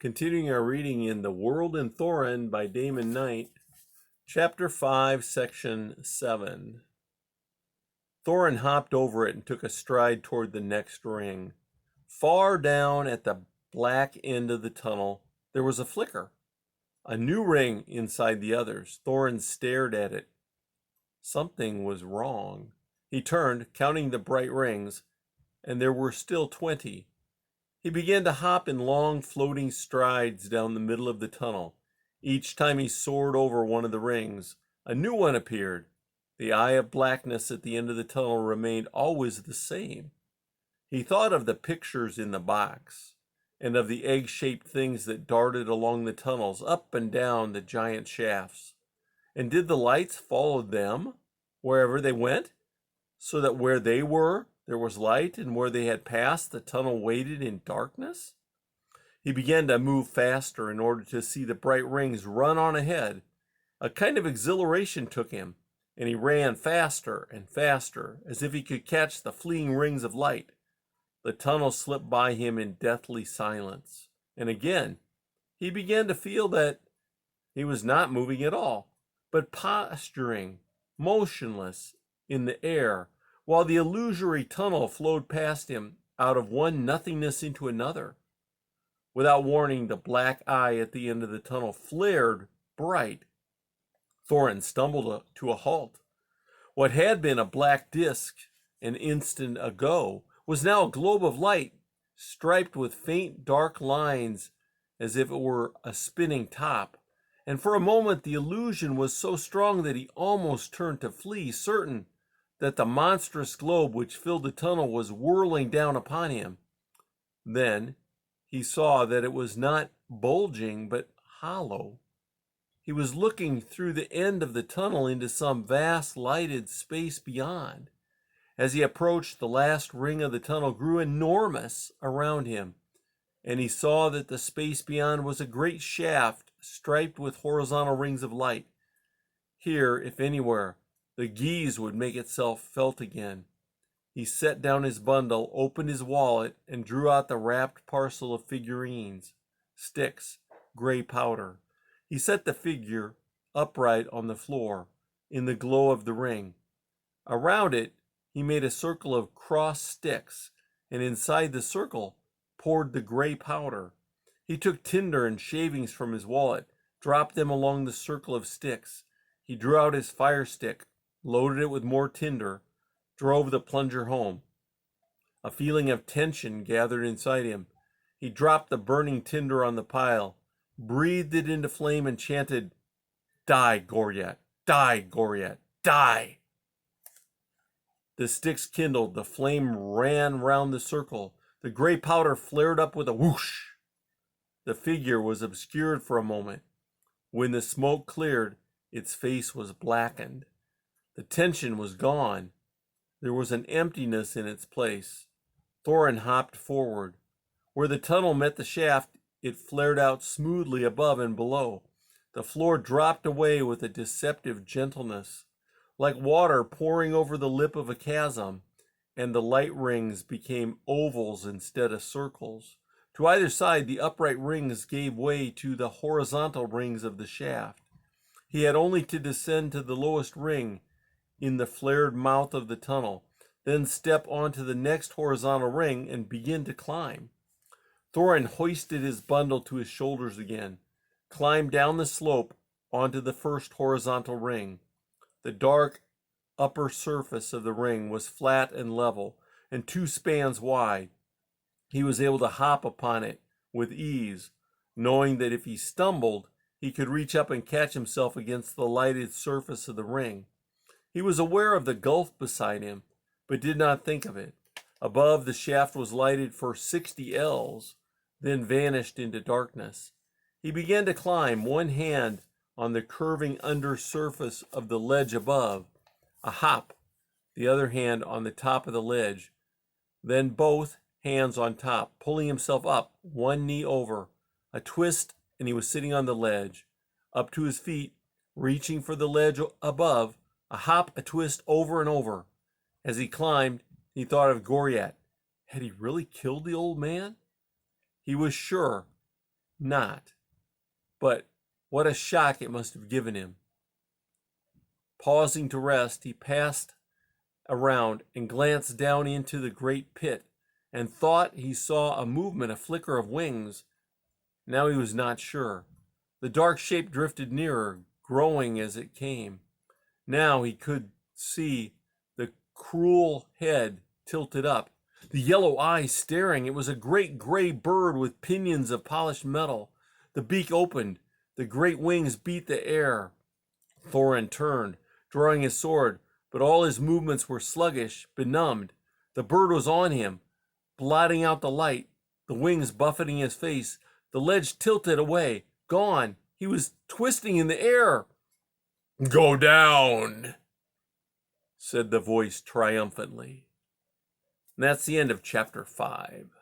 Continuing our reading in The World and Thorinn by Damon Knight, Chapter 5, Section 7. Thorinn hopped over it and took a stride toward the next ring. Far down at the black end of the tunnel, there was a flicker. A new ring inside the others. Thorinn stared at it. Something was wrong. He turned, counting the bright rings, and there were still 20. He began to hop in long floating strides down the middle of the tunnel. Each time he soared over one of the rings, a new one appeared. The eye of blackness at the end of the tunnel remained always the same. He thought of the pictures in the box, and of the egg-shaped things that darted along the tunnels, up and down the giant shafts. And did the lights follow them wherever they went, so that where they were, there was light, and where they had passed, the tunnel waited in darkness? He began to move faster in order to see the bright rings run on ahead. A kind of exhilaration took him, and he ran faster and faster, as if he could catch the fleeing rings of light. The tunnel slipped by him in deathly silence, and again he began to feel that he was not moving at all, but posturing, motionless in the air, while the illusory tunnel flowed past him out of one nothingness into another. Without warning, the black eye at the end of the tunnel flared bright. Thorinn stumbled to a halt. What had been a black disk an instant ago was now a globe of light, striped with faint dark lines as if it were a spinning top. And for a moment the illusion was so strong that he almost turned to flee, certain that the monstrous globe which filled the tunnel was whirling down upon him. Then he saw that it was not bulging but hollow. He was looking through the end of the tunnel into some vast lighted space beyond. As he approached, the last ring of the tunnel grew enormous around him, and he saw that the space beyond was a great shaft striped with horizontal rings of light. Here, if anywhere, the gaze would make itself felt again. He set down his bundle, opened his wallet, and drew out the wrapped parcel of figurines, sticks, gray powder. He set the figure upright on the floor, in the glow of the ring. Around it, he made a circle of crossed sticks, and inside the circle poured the gray powder. He took tinder and shavings from his wallet, dropped them along the circle of sticks. He drew out his fire stick, loaded it with more tinder, drove the plunger home. A feeling of tension gathered inside him. He dropped the burning tinder on the pile, breathed it into flame, and chanted, "Die, Goriet! Die, Goriet! Die!" The sticks kindled. The flame ran round the circle. The gray powder flared up with a whoosh. The figure was obscured for a moment. When the smoke cleared, its face was blackened. The tension was gone. There was an emptiness in its place. Thorinn hopped forward. Where the tunnel met the shaft, it flared out smoothly above and below. The floor dropped away with a deceptive gentleness, like water pouring over the lip of a chasm, and the light rings became ovals instead of circles. To either side, the upright rings gave way to the horizontal rings of the shaft. He had only to descend to the lowest ring in the flared mouth of the tunnel, then step onto the next horizontal ring and begin to climb. Thorinn hoisted his bundle to his shoulders again, climbed down the slope onto the first horizontal ring. The dark upper surface of the ring was flat and level, and 2 spans wide. He was able to hop upon it with ease, knowing that if he stumbled, he could reach up and catch himself against the lighted surface of the ring. He was aware of the gulf beside him, but did not think of it. Above, the shaft was lighted for 60 ells, then vanished into darkness. He began to climb, one hand on the curving under surface of the ledge above, a hop, the other hand on the top of the ledge, then both hands on top, pulling himself up, one knee over, a twist, and he was sitting on the ledge, up to his feet, reaching for the ledge above, a hop, a twist, over and over. As he climbed, he thought of Goriet. Had he really killed the old man? He was sure not. But what a shock it must have given him. Pausing to rest, he passed around and glanced down into the great pit and thought he saw a movement, a flicker of wings. Now he was not sure. The dark shape drifted nearer, growing as it came. Now he could see the cruel head tilted up, the yellow eyes staring. It was a great gray bird with pinions of polished metal. The beak opened. The great wings beat the air. Thorinn turned, drawing his sword, but all his movements were sluggish, benumbed. The bird was on him, blotting out the light, the wings buffeting his face. The ledge tilted away, gone. He was twisting in the air. "Go down," said the voice triumphantly. And that's the end of chapter 5.